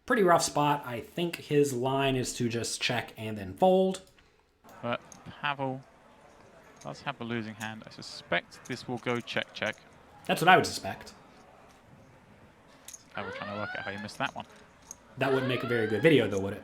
Pretty rough spot. I think his line is to just check and then fold. But Pavel does have a losing hand. I suspect this will go check, check. That's what I would suspect. Pavel trying to work out how you missed that one. That wouldn't make a very good video, though, would it?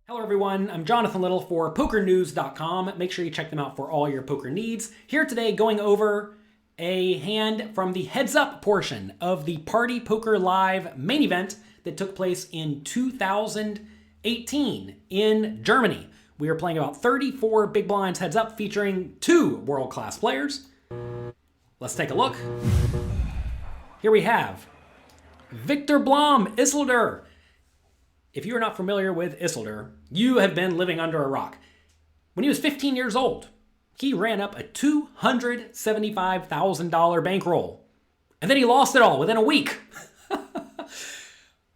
Hello, everyone. I'm Jonathan Little for PokerNews.com. Make sure you check them out for all your poker needs. Here today, going over a hand from the heads up portion of the Party Poker Live main event that took place in 2018 in Germany. We are playing about 34 big blinds heads up featuring 2 world-class players. Let's take a look. Here we have Viktor Blom, Isildur. If you are not familiar with Isildur, you have been living under a rock. When he was 15 years old, he ran up a $275,000 bankroll. And then he lost it all within a week.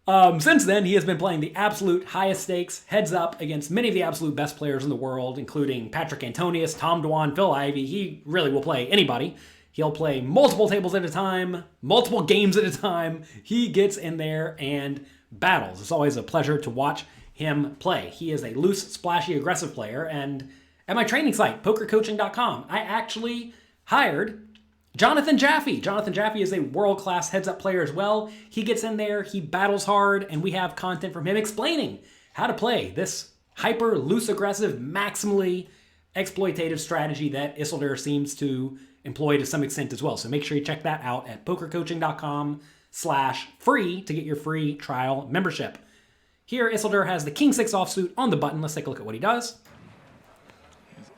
Since then, he has been playing the absolute highest stakes heads up against many of the absolute best players in the world, including Patrick Antonius, Tom Dwan, Phil Ivey. He really will play anybody. He'll play multiple tables at a time, multiple games at a time. He gets in there and battles. It's always a pleasure to watch him play. He is a loose, splashy, aggressive player, and at my training site, pokercoaching.com, I actually hired Jonathan Jaffe. Jonathan Jaffe is a world-class heads-up player as well. He gets in there, he battles hard, and we have content from him explaining how to play this hyper, loose, aggressive, maximally exploitative strategy that Isildur seems to employ to some extent as well. So make sure you check that out at pokercoaching.com/free to get your free trial membership. Here, Isildur has the King 6 offsuit on the button. Let's take a look at what he does.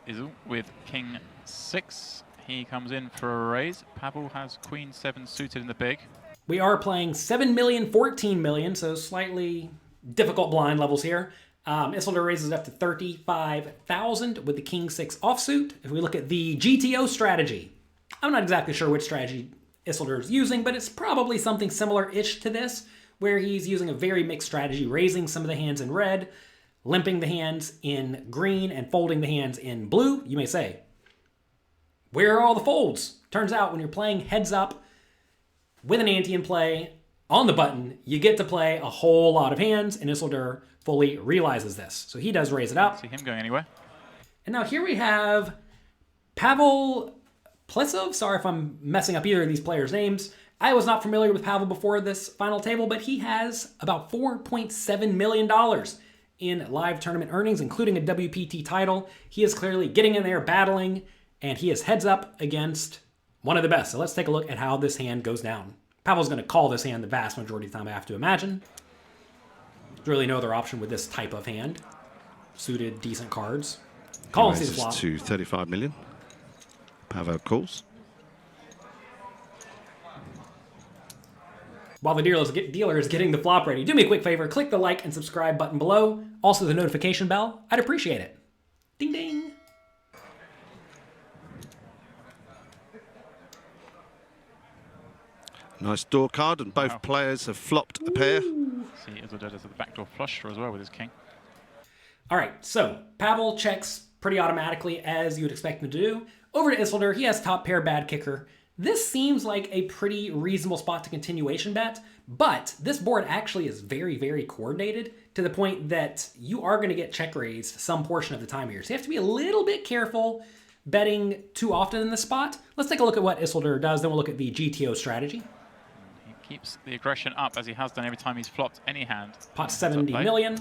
Isil with King 6. He comes in for a raise. Pavel has Queen 7 suited in the big. We are playing 7 million, 14 million, so slightly difficult blind levels here. Isildur raises up to 35,000 with the King 6 offsuit. If we look at the GTO strategy, I'm not exactly sure which strategy Isildur is using, but it's probably something similar-ish to this, where he's using a very mixed strategy, raising some of the hands in red, limping the hands in green, and folding the hands in blue. You may say, where are all the folds? Turns out when you're playing heads up with an ante in play on the button, you get to play a whole lot of hands, and Isildur fully realizes this. So he does raise it up. See him going anywhere. And now here we have Pavel Plesuv. Sorry if I'm messing up either of these players' names. I was not familiar with Pavel before this final table, but he has about $4.7 million in live tournament earnings, including a WPT title. He is clearly getting in there, battling, and he is heads up against one of the best. So let's take a look at how this hand goes down. Pavel's going to call this hand the vast majority of the time, I have to imagine. There's really no other option with this type of hand. Suited, decent cards. Call and see the flop. To 35 million. Pavel calls. While the dealer is getting the flop ready, do me a quick favor, click the like and subscribe button below. Also the notification bell. I'd appreciate it. Ding ding. Nice door card, and both players have flopped a pair. See, Isildur does the backdoor flush draw as well with his king. All right, so Pavel checks pretty automatically as you would expect him to do. Over to Isildur, he has top pair bad kicker. This seems like a pretty reasonable spot to continuation bet, but this board actually is very, very coordinated to the point that you are going to get check raised some portion of the time here. So you have to be a little bit careful betting too often in this spot. Let's take a look at what Isildur does, then we'll look at the GTO strategy. He keeps the aggression up as he has done every time he's flopped any hand. Pot 70 million.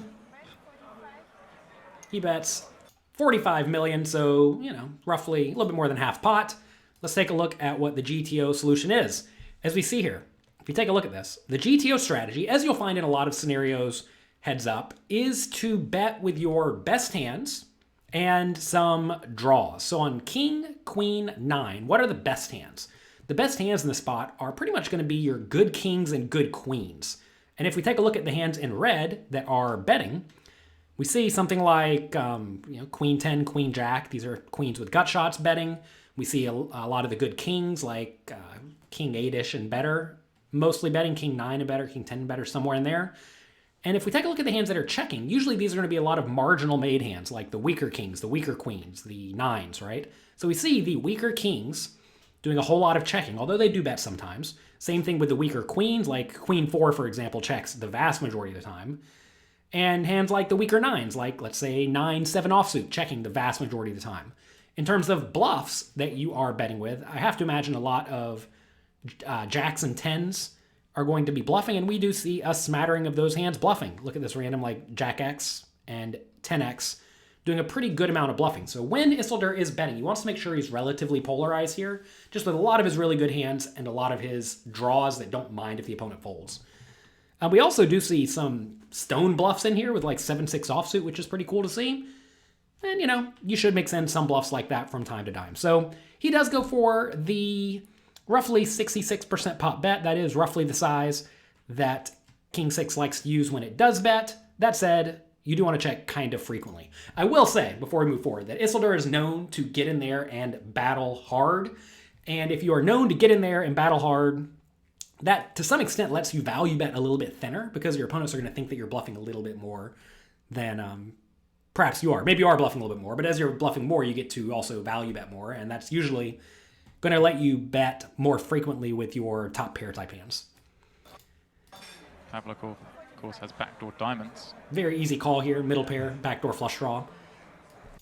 He bets 45 million, so, you know, roughly a little bit more than half pot. Let's take a look at what the GTO solution is. As we see here, if you take a look at this, the GTO strategy, as you'll find in a lot of scenarios heads up, is to bet with your best hands and some draws. So on King, Queen, 9, what are the best hands? The best hands in the spot are pretty much going to be your good kings and good queens. And if we take a look at the hands in red that are betting, we see something like Queen 10, Queen Jack. These are queens with gut shots betting. We see a lot of the good kings like King 8-ish and better, mostly betting, King 9 and better, King 10 and better, somewhere in there. And if we take a look at the hands that are checking, usually these are going to be a lot of marginal made hands, like the weaker kings, the weaker queens, the 9s, right? So we see the weaker kings doing a whole lot of checking, although they do bet sometimes. Same thing with the weaker queens, like Queen 4, for example, checks the vast majority of the time. And hands like the weaker 9s, like let's say 9-7 offsuit, checking the vast majority of the time. In terms of bluffs that you are betting with, I have to imagine a lot of jacks and 10s are going to be bluffing, and we do see a smattering of those hands bluffing. Look at this random like Jack X and 10X doing a pretty good amount of bluffing. So when Isildur is betting, he wants to make sure he's relatively polarized here, just with a lot of his really good hands and a lot of his draws that don't mind if the opponent folds. We also do see some stone bluffs in here with like 7-6 offsuit, which is pretty cool to see. And, you know, you should mix in some bluffs like that from time to time. So he does go for the roughly 66% pot bet. That is roughly the size that King 6 likes to use when it does bet. That said, you do want to check kind of frequently. I will say, before we move forward, that Isildur is known to get in there and battle hard. And if you are known to get in there and battle hard, that to some extent lets you value bet a little bit thinner because your opponents are going to think that you're bluffing a little bit more than perhaps you are. Maybe you are bluffing a little bit more, but as you're bluffing more, you get to also value bet more, and that's usually going to let you bet more frequently with your top pair type hands. Pavel, of course, has backdoor diamonds. Very easy call here, middle pair, backdoor flush draw.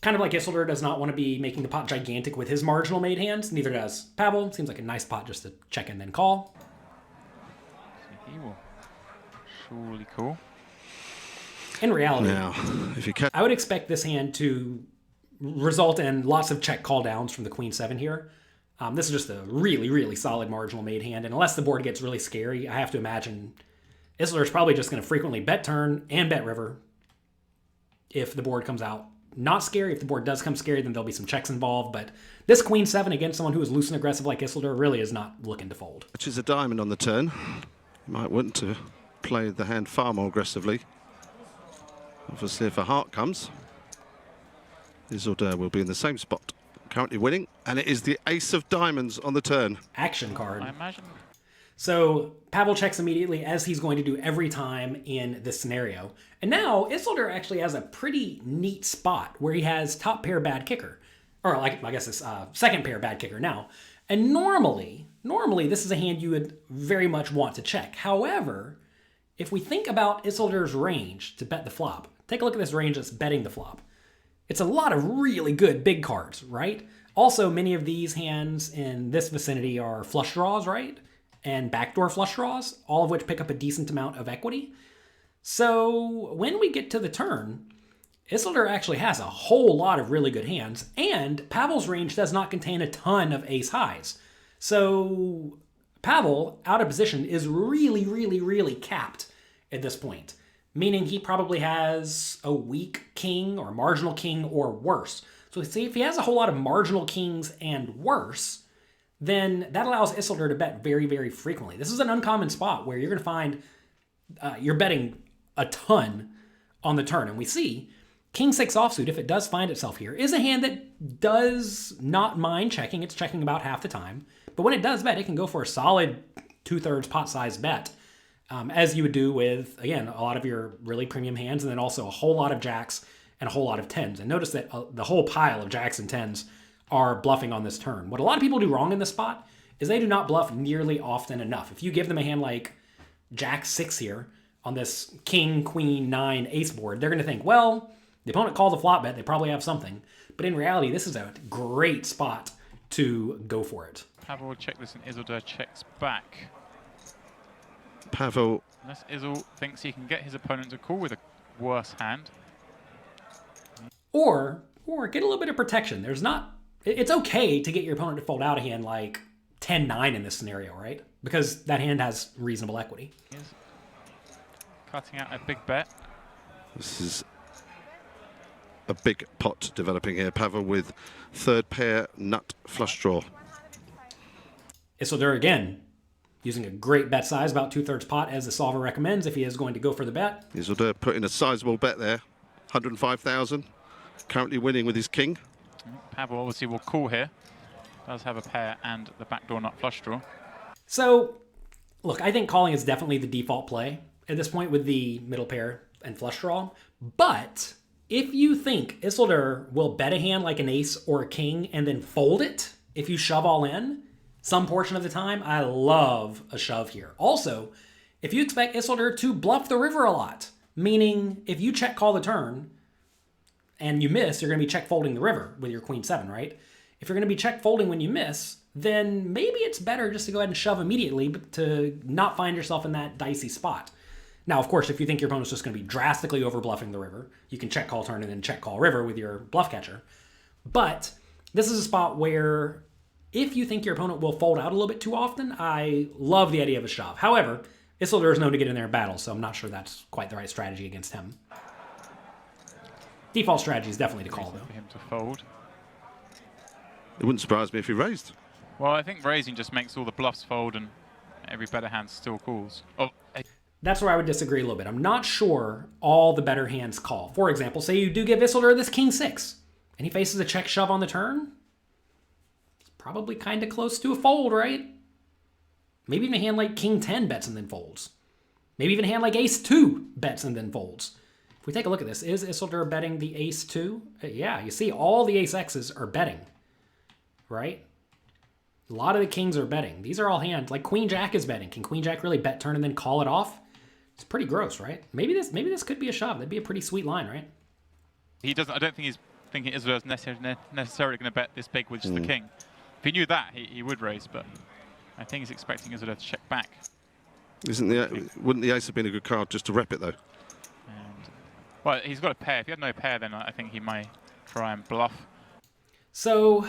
Kind of like Isildur does not want to be making the pot gigantic with his marginal made hands, neither does Pavel. Seems like a nice pot just to check and then call. He will surely call. In reality, Now, if you catch, I would expect this hand to result in lots of check call downs from the Queen 7 here. This is just a really, really solid marginal made hand, and unless the board gets really scary, I have to imagine Isildur's probably just going to frequently bet turn and bet river if the board comes out not scary. If the board does come scary, then there'll be some checks involved, but this Queen 7 against someone who is loose and aggressive like Isildur really is not looking to fold. catches a diamond on the turn, you might want to play the hand far more aggressively. Obviously, if a heart comes, Isildur will be in the same spot. Currently winning, and it is the ace of diamonds on the turn. Action card. I imagine. So Pavel checks immediately, as he's going to do every time in this scenario. And now Isildur actually has a pretty neat spot where he has top pair bad kicker. Or like, I guess it's second pair bad kicker now. And normally this is a hand you would very much want to check. However, if we think about Isildur's range to bet the flop, take a look at this range that's betting the flop. It's a lot of really good big cards, right? Also, many of these hands in this vicinity are flush draws, right? And backdoor flush draws, all of which pick up a decent amount of equity. So when we get to the turn, Isildur actually has a whole lot of really good hands, and Pavel's range does not contain a ton of ace highs. So Pavel, out of position, is really, really, really capped at this point, meaning he probably has a weak king or marginal king or worse. So see, if he has a whole lot of marginal kings and worse, then that allows Isildur to bet very, very frequently. This is an uncommon spot where you're going to find you're betting a ton on the turn. And we see King 6 offsuit, if it does find itself here, is a hand that does not mind checking. It's checking about half the time. But when it does bet, it can go for a solid 2/3 pot size bet, as you would do with, again, a lot of your really premium hands, and then also a whole lot of jacks and a whole lot of 10s. And notice that the whole pile of jacks and 10s are bluffing on this turn. What a lot of people do wrong in this spot is they do not bluff nearly often enough. If you give them a hand like Jack 6 here on this King, Queen, 9 ace board, they're going to think, well, the opponent called a flop bet, they probably have something. But in reality, this is a great spot to go for it. Pavel will check this and Isildur checks back. Pavel, Unless Isil thinks he can get his opponent to call with a worse hand. Or get a little bit of protection. It's okay to get your opponent to fold out a hand like 10-9 in this scenario, right? Because that hand has reasonable equity. He is cutting out a big bet. this is a big pot developing here. Pavel with third pair nut flush draw. Isildur again, using a great bet size, about 2/3 pot, as the solver recommends if he is going to go for the bet. Isildur putting a sizable bet there, 105,000. Currently winning with his king. Pavel obviously will call here. Does have a pair and the backdoor nut flush draw. So, look, I think calling is definitely the default play at this point with the middle pair and flush draw. But if you think Isildur will bet a hand like an ace or a king and then fold it if you shove all in, some portion of the time, I love a shove here. Also, if you expect Isildur to bluff the river a lot, meaning if you check call the turn and you miss, you're going to be check folding the river with your queen 7, right? If you're going to be check folding when you miss, then maybe it's better just to go ahead and shove immediately to not find yourself in that dicey spot. Now, of course, if you think your opponent's just going to be drastically over bluffing the river, you can check call turn and then check call river with your bluff catcher. But this is a spot where if you think your opponent will fold out a little bit too often, I love the idea of a shove. However, Isildur is known to get in there in battle, so I'm not sure that's quite the right strategy against him. Default strategy is definitely to call, though. For him to fold. It wouldn't surprise me if he raised. Well, I think raising just makes all the bluffs fold and every better hand still calls. Oh, That's where I would disagree a little bit. I'm not sure all the better hands call. For example, say you do give Isildur this king 6, and he faces a check shove on the turn. It's probably kind of close to a fold, right? Maybe even a hand like king 10 bets and then folds. Maybe even a hand like ace 2 bets and then folds. If we take a look at this, is Isildur betting the ace 2? Yeah, you see all the ace X's are betting, right? A lot of the kings are betting. These are all hands. Like Queen Jack is betting. Can Queen Jack really bet turn and then call it off? It's pretty gross, right? Maybe this could be a shove. That'd be a pretty sweet line, right? he doesn't. I don't think he's thinking Isildur's necessarily going to bet this big with just the king. If he knew that, he would raise, but I think he's expecting Isildur to check back. Wouldn't the ace have been a good card just to rep it, though? And, well, he's got a pair. If he had no pair, then I think he might try and bluff. So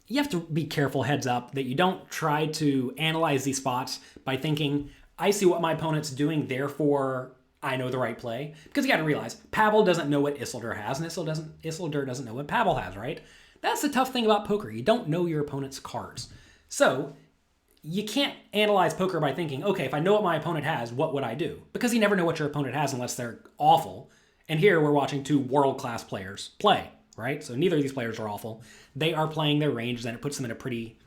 you have to be careful, heads up, that you don't try to analyze these spots by thinking, I see what my opponent's doing, therefore I know the right play. Because you got to realize, Pavel doesn't know what Isildur has, and Isildur doesn't know what Pavel has, right? That's the tough thing about poker. You don't know your opponent's cards. So you can't analyze poker by thinking, okay, if I know what my opponent has, what would I do? Because you never know what your opponent has unless they're awful. And here we're watching two world-class players play, right? So neither of these players are awful. They are playing their ranges, and it puts them in a pretty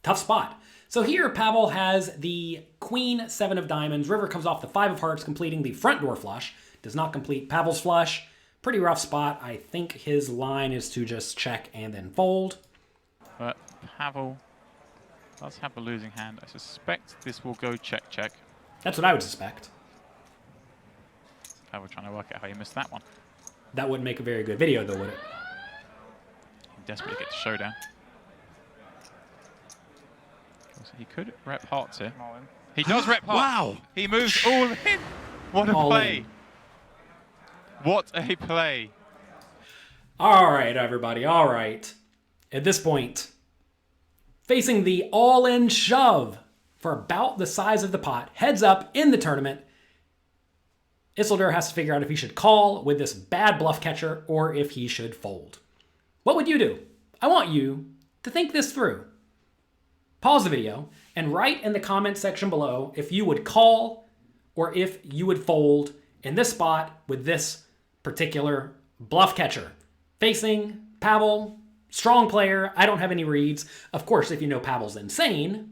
tough spot. So here Pavel has the queen 7 of diamonds. River comes off the 5 of hearts, completing the front door flush. Does not complete Pavel's flush. Pretty rough spot. I think his line is to just check and then fold. But Pavel does have a losing hand. I suspect this will go check, check. That's what I would suspect. Pavel trying to work out how you missed that one. That wouldn't make a very good video, though, would it? He desperately get to showdown. He could rep hearts here. He does rep hearts. Wow! He moves all in. What a All play. in. What a play. All right, everybody. All right. At this point, facing the all-in shove for about the size of the pot, heads up in the tournament, Isildur has to figure out if he should call with this bad bluff catcher or if he should fold. What would you do? I want you to think this through. Pause the video and write in the comments section below if you would call or if you would fold in this spot with this particular bluff catcher. Facing Pavel, strong player, I don't have any reads. Of course, if you know Pavel's insane,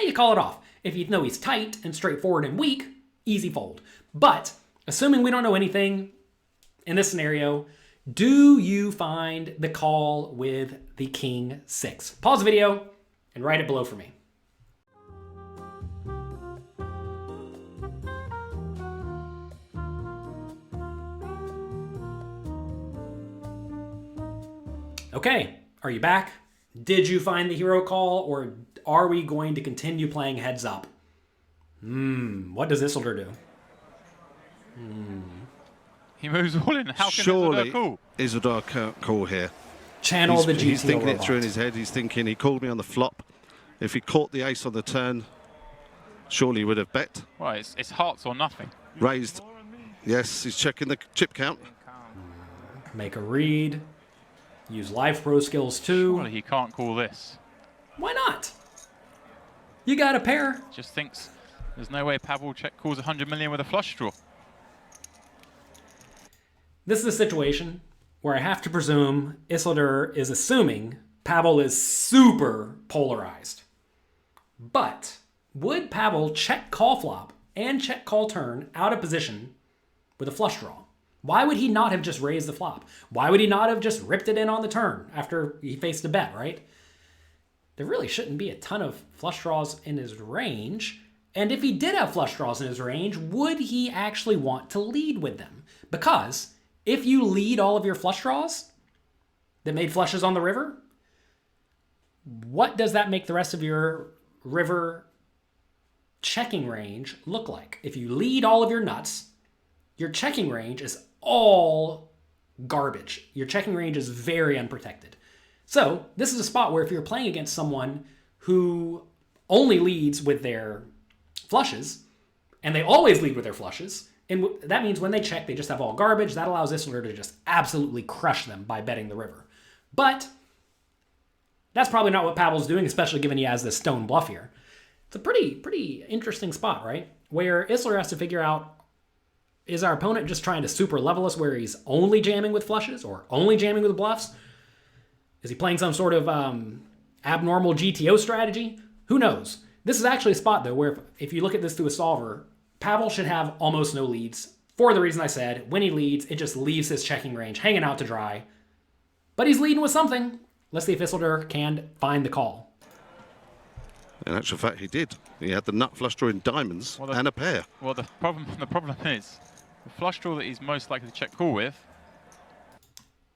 you call it off. If you know he's tight and straightforward and weak, easy fold. But assuming we don't know anything in this scenario, do you find the call with the king 6? Pause the video and write it below for me. Okay, are you back? Did you find the hero call, or are we going to continue playing heads up? What does Isildur do? He moves all in. How can Surely Isildur call? Isildur can't call here. Channel the GTO He's thinking it through in robot. his head. He's thinking he called me on the flop. If he caught the ace on the turn, surely he would have bet. Well, it's hearts or nothing. Raised. Yes, he's checking the chip count. Make a read. Use live pro skills too. Surely he can't call this. Why not? You got a pair. Just thinks there's no way Pavel check calls 100 million with a flush draw. This is a situation where I have to presume Isildur is assuming Pavel is super polarized. But would Pavel check call flop and check call turn out of position with a flush draw? Why would he not have just raised the flop? Why would he not have just ripped it in on the turn after he faced a bet, right? there really shouldn't be a ton of flush draws in his range. And if he did have flush draws in his range, would he actually want to lead with them? Because if you lead all of your flush draws that made flushes on the river, what does that make the rest of your river checking range look like? If you lead all of your nuts, your checking range is all garbage. Your checking range is very unprotected. So this is a spot where if you're playing against someone who only leads with their flushes, and they always lead with their flushes, and that means when they check, they just have all garbage. That allows Isildur to just absolutely crush them by betting the river. But that's probably not what Pavel's doing, especially given he has this stone bluff here. It's a pretty interesting spot, right? Where Isildur has to figure out, is our opponent just trying to super level us where he's only jamming with flushes or only jamming with bluffs? Is he playing some sort of abnormal GTO strategy? Who knows? This is actually a spot, though, where if you look at this through a solver, Pavel should have almost no leads. For the reason I said, when he leads, it just leaves his checking range hanging out to dry. But he's leading with something. Let's see if Isildur can find the call. In actual fact, he did. He had the nut flush draw in diamonds and a pair. Well, the problem is the flush draw that he's most likely to check call with.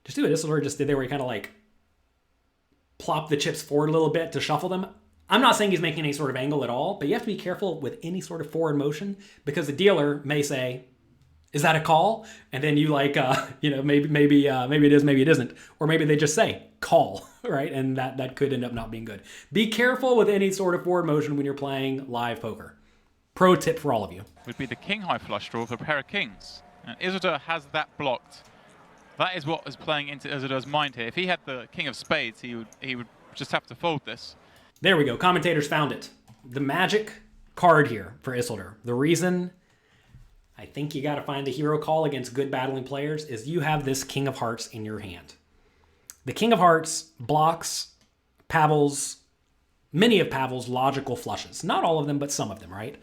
Just do what Isildur just did there, where he kind of like plop the chips forward a little bit to shuffle them. I'm not saying he's making any sort of angle at all, but you have to be careful with any sort of forward motion because the dealer may say, "Is that a call?" And then you like, maybe it is, maybe it isn't, or maybe they just say call, right? And that could end up not being good. Be careful with any sort of forward motion when you're playing live poker. Pro tip for all of you would be the king high flush draw with a pair of kings. And Isildur has that blocked. That is what is playing into Isildur's mind here. If he had the king of spades, he would just have to fold this. There we go. Commentators found it. The magic card here for Isildur. The reason I think you got to find the hero call against good battling players is you have this king of hearts in your hand. The king of hearts blocks many of Pavel's logical flushes. Not all of them, but some of them, right?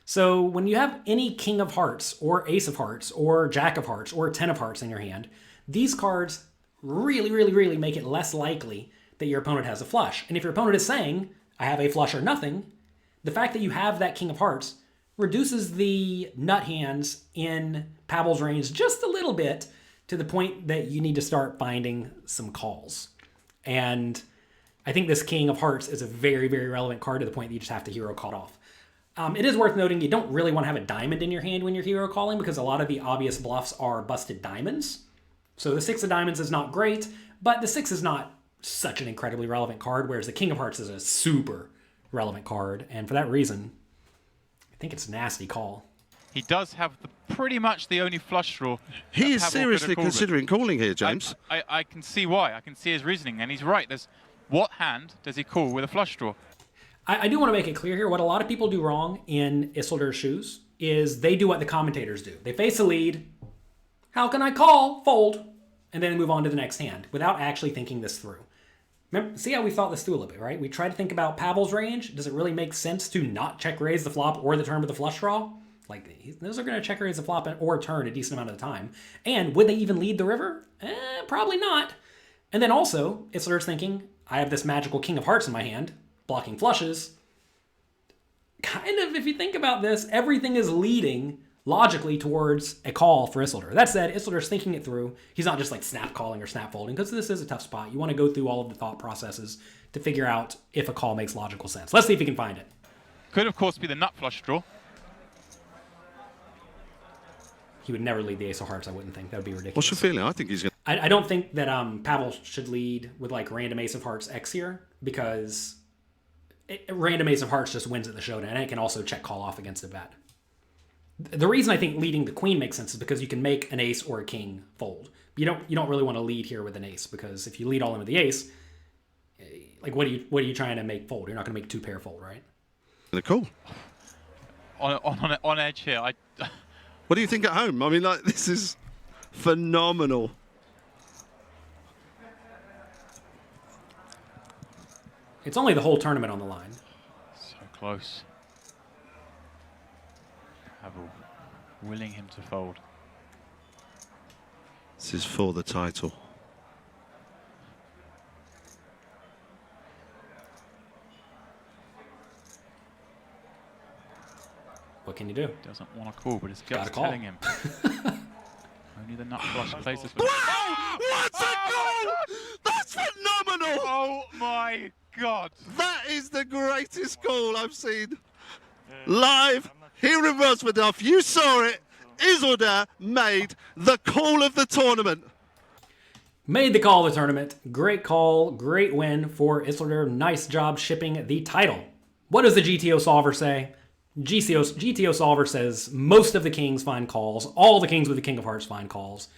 So when you have any king of hearts or ace of hearts or jack of hearts or 10 of hearts in your hand, these cards really make it less likely that your opponent has a flush. And if your opponent is saying, I have a flush or nothing, the fact that you have that king of hearts reduces the nut hands in Pavel's range just a little bit to the point that you need to start finding some calls. And I think this king of hearts is a very relevant card to the point that you just have to hero call off. It is worth noting you don't really want to have a diamond in your hand when you're hero calling because a lot of the obvious bluffs are busted diamonds. So the 6 of diamonds is not great, but the 6 is not such an incredibly relevant card, whereas the king of hearts is a super relevant card. And for that reason, I think it's a nasty call. He does have pretty much the only flush draw. He is seriously considering calling here, James. I can see why. I can see his reasoning, and he's right. What hand does he call with a flush draw? I do want to make it clear here, what a lot of people do wrong in Isildur's shoes is they do what the commentators do. They face a lead. How can I call? Fold. And then move on to the next hand without actually thinking this through. Remember, see how we thought this through a little bit, right? We try to think about Pavel's range. Does it really make sense to not check raise the flop or the turn with the flush draw? Like, those are going to check raise the flop or turn a decent amount of the time. And would they even lead the river? Probably not. And then also, Isildur's thinking, I have this magical king of hearts in my hand, blocking flushes. Kind of, if you think about this, everything is leading logically towards a call for Isildur. That said, Isildur's thinking it through. He's not just like snap calling or snap folding because this is a tough spot. You want to go through all of the thought processes to figure out if a call makes logical sense. Let's see if he can find it. Could, of course, be the nut flush draw. He would never lead the ace of hearts, I wouldn't think. That would be ridiculous. What's your feeling? I think he's going to... I don't think that Pavel should lead with like random ace of hearts X here because random ace of hearts just wins at the showdown and it can also check call off against a bet. The reason I think leading the queen makes sense is because you can make an ace or a king fold. You don't really want to lead here with an ace because if you lead all in with the ace, like what are you trying to make fold? You're not going to make 2 pair fold, right? Cool. On edge here. What do you think at home? I mean, like, this is phenomenal. It's only the whole tournament on the line. So close. Pavel willing him to fold. This is for the title. What can you do? Doesn't want to call, but his Gotta gut's call. telling him. Only the nut flush places. Wow! What a goal! That's phenomenal! Oh my God! That is the greatest goal I've seen live here in Rosmerdorf. You saw it. Isildur made the call of the tournament. Made the call of the tournament. Great call, great win for Isildur. Nice job shipping the title. What does the GTO solver say? GTO solver says most of the kings find calls. All the kings with the King of Hearts find calls.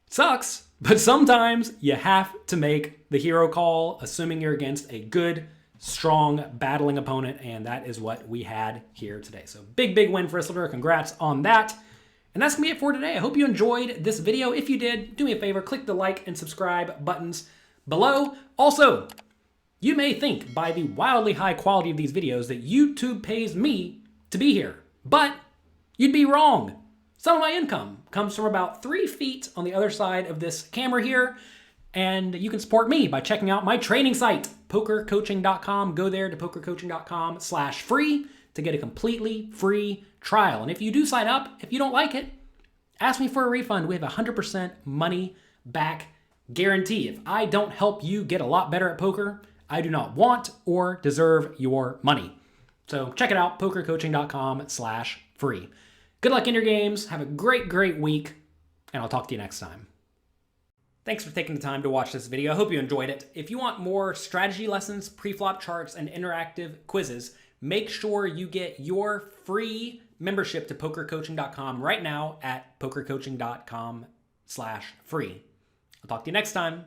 Sucks, but sometimes you have to make the hero call, assuming you're against a good, strong, battling opponent, and that is what we had here today. So big win for Isildur. Congrats on that. And that's going to be it for today. I hope you enjoyed this video. If you did, do me a favor, click the like and subscribe buttons below. Also, you may think by the wildly high quality of these videos that YouTube pays me to be here, but you'd be wrong. Some of my income comes from about 3 feet on the other side of this camera here, and you can support me by checking out my training site, pokercoaching.com. Go there to pokercoaching.com/free to get a completely free trial. And if you do sign up, if you don't like it, ask me for a refund. We have a 100% money back guarantee. If I don't help you get a lot better at poker, I do not want or deserve your money. So check it out, pokercoaching.com/free. Good luck in your games. Have a great week, and I'll talk to you next time. Thanks for taking the time to watch this video. I hope you enjoyed it. If you want more strategy lessons, pre-flop charts, and interactive quizzes, make sure you get your free membership to pokercoaching.com right now at pokercoaching.com/free. I'll talk to you next time.